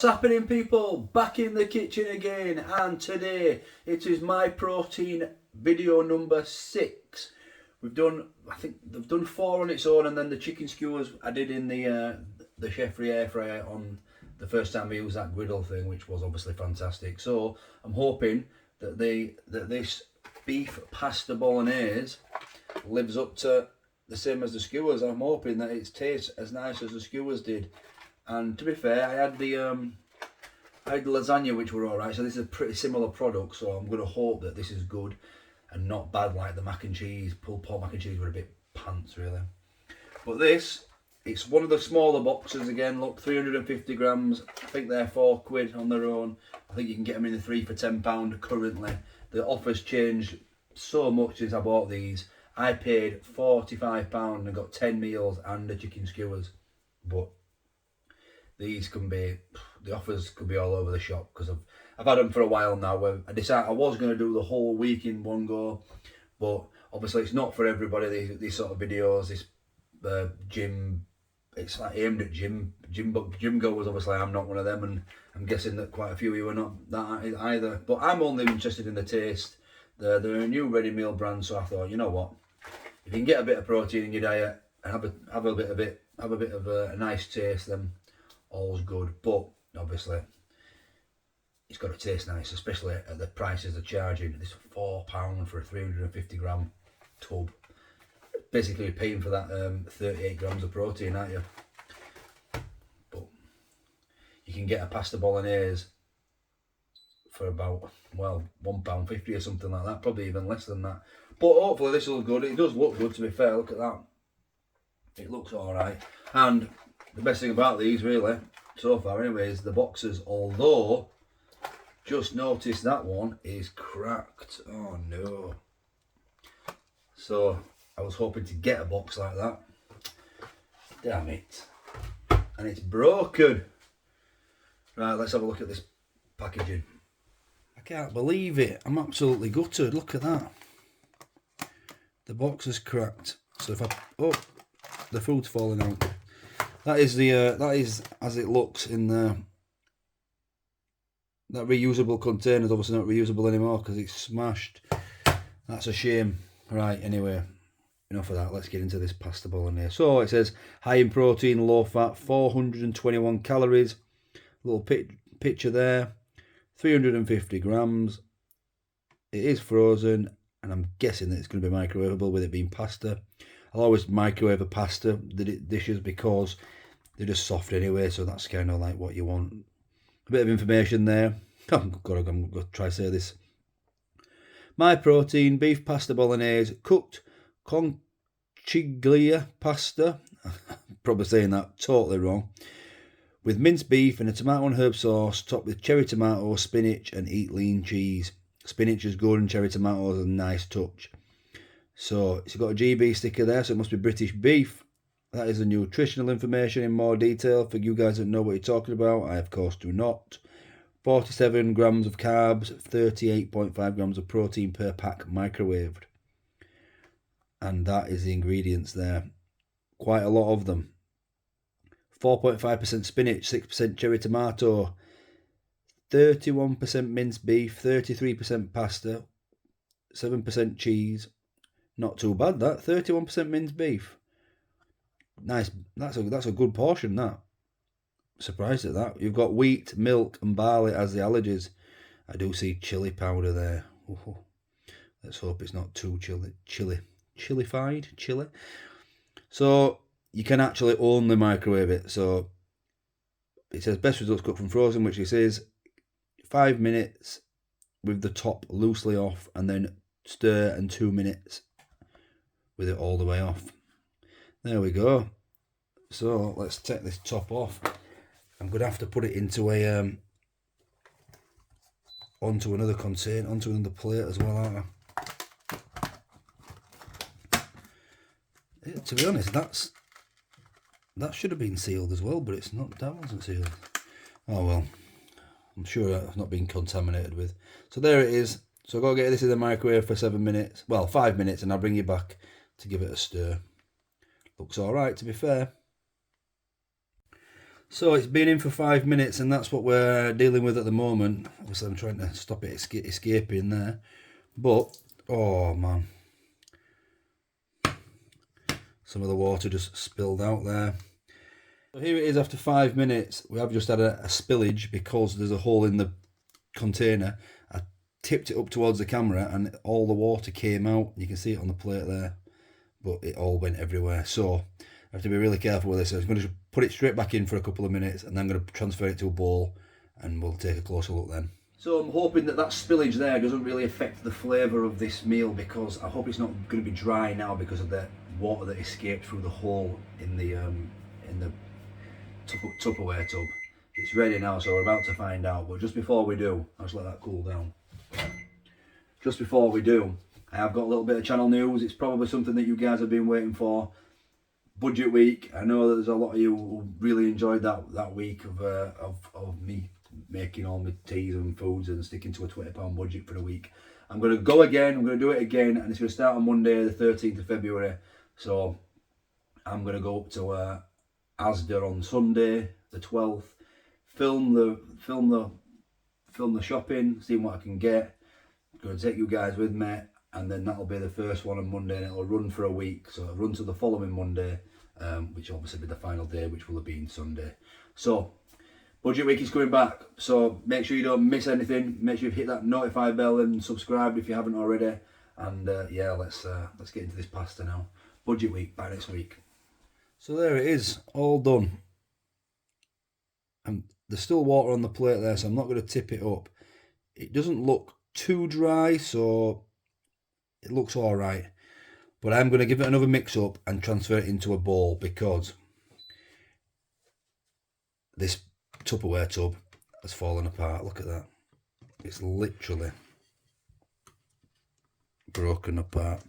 What's happening, people? Back in the kitchen again, and today it is MyProtein video number 6. We've done, I think they've done 4 on its own, and then the chicken skewers I did in the chef air fryer on the first time I used that griddle thing, which was obviously fantastic. So I'm hoping that this beef pasta bolognese lives up to the same as the skewers. I'm hoping that it tastes as nice as the skewers did. And to be fair, I had the lasagna, which were alright, so this is a pretty similar product, so I'm going to hope that this is good and not bad like the mac and cheese. Pulled pork mac and cheese were a bit pants, really. But this, it's one of the smaller boxes again, look, 350 grams. I think they're £4 on their own. I think you can get them in the 3 for £10 currently. The offers changed so much since I bought these. I paid £45 and got 10 meals and the chicken skewers. But these can be, the offers could be all over the shop, because I've had them for a while now. Where I decided I was going to do the whole week in one go, but obviously it's not for everybody. These sort of videos, this gym, it's like aimed at gym goers. Obviously I'm not one of them, and I'm guessing that quite a few of you are not that either. But I'm only interested in the taste. They're a new ready meal brand, so I thought, you know what, if you can get a bit of protein in your diet and have a bit of a nice taste, then all's good. But obviously it's got to taste nice, especially at the prices they're charging. This £4 for a 350 gram tub. Basically you're paying for that 38 grams of protein, aren't you? But you can get a pasta bolognese for about, well, £1.50 or something like that, probably even less than that. But hopefully this will look good. It does look good, to be fair. Look at that, it looks alright. And the best thing about these, really, so far anyway, is the boxes. Although, just noticed that one is cracked. Oh no. So I was hoping to get a box like that. Damn it. And it's broken. Right, let's have a look at this packaging. I can't believe it. I'm absolutely gutted. Look at that. The box is cracked. So if I, oh, the food's falling out. That is as it looks in the that reusable container. Is obviously not reusable anymore because it's smashed. That's a shame. Right, anyway, enough of that. Let's get into this pasta bolognese. So it says high in protein, low fat, 421 calories. Little picture there. 350 grams. It is frozen, and I'm guessing that it's going to be microwavable with it being pasta. I'll always microwave a pasta dishes because they're just soft anyway, so that's kind of like what you want. A bit of information there. I'm going to try to say this. MyProtein beef pasta bolognese, cooked conchiglia pasta. Probably saying that totally wrong. With minced beef and a tomato and herb sauce, topped with cherry tomato, spinach, and eat lean cheese. Spinach is good and cherry tomatoes are a nice touch. So it's got a GB sticker there, so it must be British beef. That is the nutritional information in more detail for you guys that know what you're talking about. I, of course, do not. 47 grams of carbs, 38.5 grams of protein per pack microwaved. And that is the ingredients there. Quite a lot of them. 4.5% spinach, 6% cherry tomato, 31% minced beef, 33% pasta, 7% cheese. Not too bad, that. 31% minced beef. Nice. That's a good portion, that. Surprised at that. You've got wheat, milk, and barley as the allergies. I do see chili powder there. Ooh. Let's hope it's not too chilified. So you can actually only microwave it. So it says best results cooked from frozen, which it says 5 minutes with the top loosely off, and then stir, and 2 minutes with it all the way off. There we go. So let's take this top off. I'm going to have to put it into a onto another container, onto another plate as well, aren't I? Yeah, to be honest, that should have been sealed as well, but it's not. That wasn't sealed. Oh well, I'm sure I've not been contaminated with. So there it is. So I've got to get this in the microwave for 7 minutes. Well, 5 minutes, and I'll bring you back to give it a stir. Looks all right, to be fair. So it's been in for 5 minutes, and that's what we're dealing with at the moment. Obviously I'm trying to stop it escaping there, but oh man, some of the water just spilled out there. So here it is after 5 minutes. We have just had a spillage because there's a hole in the container. I tipped it up towards the camera and all the water came out. You can see it on the plate there, but it all went everywhere. So I have to be really careful with this. I'm going to put it straight back in for a couple of minutes and then I'm going to transfer it to a bowl and we'll take a closer look then. So I'm hoping that that spillage there doesn't really affect the flavour of this meal, because I hope it's not going to be dry now because of the water that escaped through the hole in the Tupperware tub. It's ready now, so we're about to find out. But just before we do, I'll just let that cool down. Just before we do, I have got a little bit of channel news. It's probably something that you guys have been waiting for. Budget week. I know that there's a lot of you who really enjoyed that week of me making all my teas and foods and sticking to a £20 budget for a week. I'm going to go again. I'm going to do it again, and it's going to start on Monday, the 13th of February. So I'm going to go up to Asda on Sunday, the 12th. Film the shopping, see what I can get. I'm going to take you guys with me, and then that'll be the first one on Monday, and it'll run for a week. So it'll run to the following Monday, which will obviously be the final day, which will have been Sunday. So budget week is coming back, so make sure you don't miss anything. Make sure you hit that notify bell and subscribe if you haven't already. And yeah, let's get into this pasta now. Budget week by next week. So there it is, all done. And there's still water on the plate there, so I'm not going to tip it up. It doesn't look too dry, so it looks all right. But I'm going to give it another mix up and transfer it into a bowl, because this Tupperware tub has fallen apart. Look at that. It's literally broken apart.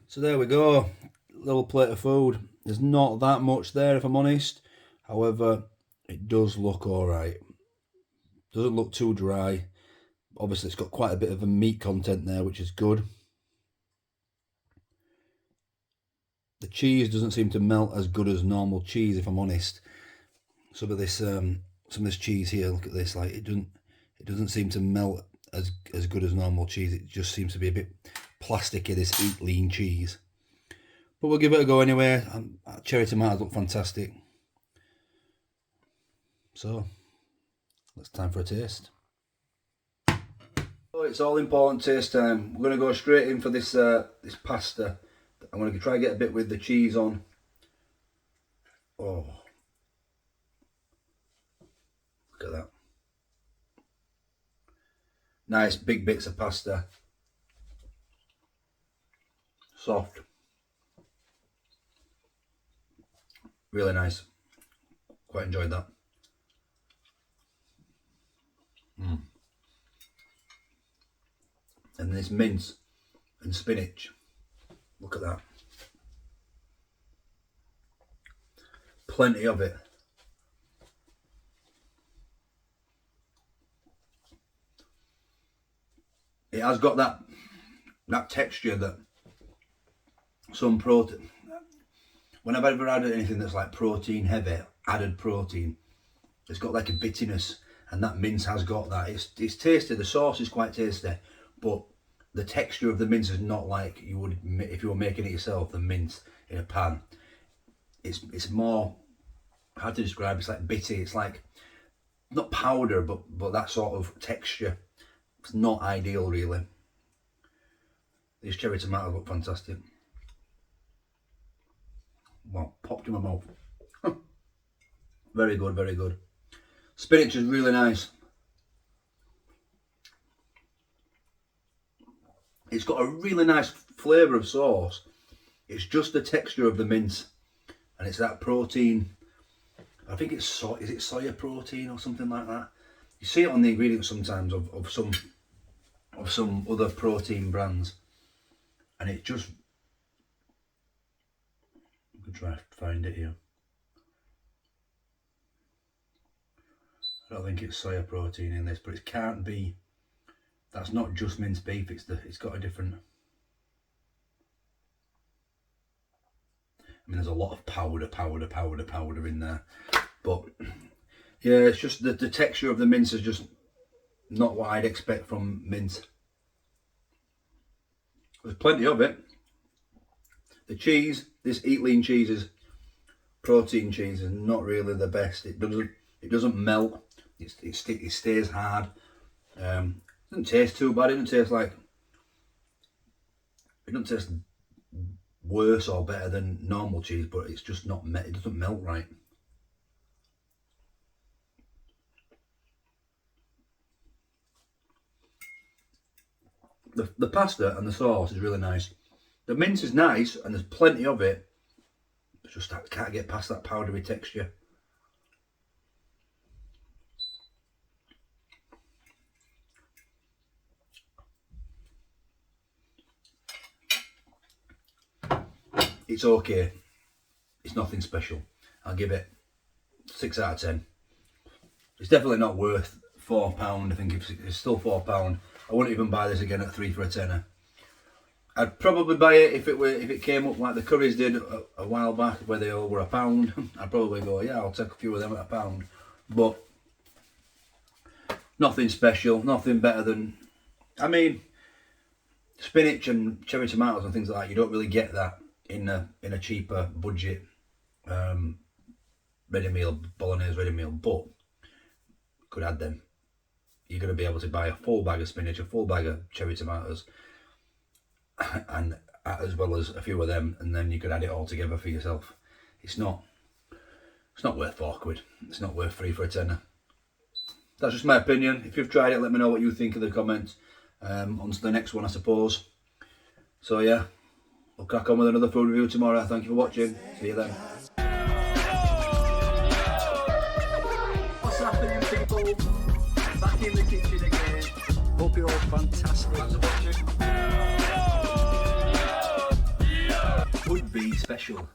So there we go. Little plate of food. There's not that much there, if I'm honest. However, it does look all right. Doesn't look too dry. Obviously, it's got quite a bit of a meat content there, which is good. The cheese doesn't seem to melt as good as normal cheese, if I'm honest. Some of this cheese here, look at this. Like it doesn't seem to melt as good as normal cheese. It just seems to be a bit plasticky, this Eat Lean cheese. But we'll give it a go anyway. Cherry tomatoes look fantastic. So it's time for a taste. Oh, it's all important taste time. We're going to go straight in for this this pasta. I'm going to try and get a bit with the cheese on. Oh, look at that. Nice big bits of pasta. Soft. Really nice. Quite enjoyed that. And this mince and spinach. Look at that. Plenty of it. It has got that texture that some protein. When I've ever added anything that's like protein heavy, added protein, it's got like a bitterness, and that mince has got that. It's tasty. The sauce is quite tasty, but the texture of the mince is not like you would if you were making it yourself. The mince in a pan, it's more, how to describe? It's like bitty. It's like not powder, but that sort of texture. It's not ideal, really. These cherry tomatoes look fantastic. Well, popped in my mouth. Very good, very good. Spinach is really nice. It's got a really nice flavour of sauce. It's just the texture of the mince, and it's that protein. I think it's is it soya protein or something like that. You see it on the ingredients sometimes of some other protein brands, and it just. I could try to find it here. I don't think it's soya protein in this, but it can't be. That's not just minced beef. It's got a different. mean, there's a lot of powder in there. But yeah, it's just the texture of the mince is just not what I'd expect from mince. There's plenty of it. The cheese, this Eat Lean cheese is protein cheese, is not really the best. It doesn't melt. It stays hard. It doesn't taste too bad. It doesn't taste worse or better than normal cheese, but it's just not. It doesn't melt right. The pasta and the sauce is really nice. The mince is nice and there's plenty of it. It's just I can't get past that powdery texture. It's okay. It's nothing special. I'll give it 6 out of 10. It's definitely not worth £4. I think it's still £4. I wouldn't even buy this again at 3 for a tenner. I'd probably buy it if it came up like the curries did a while back, where they all were £1. I'd probably go, yeah, I'll take a few of them at £1. But nothing special, nothing better than, I mean, spinach and cherry tomatoes and things like that. You don't really get that in a cheaper budget ready meal, bolognese ready meal, but could add them. You're going to be able to buy a full bag of spinach, a full bag of cherry tomatoes, and as well as a few of them, and then you could add it all together for yourself. It's not worth £4. It's not worth 3 for a tenner. That's just my opinion. If you've tried it, let me know what you think in the comments. On to the next one, I suppose. So yeah, we'll crack on with another food review tomorrow. Thank you for watching. See you then. What's happening, people? Back in the kitchen again. Hope you're all fantastic. Thanks for watching. Would be special.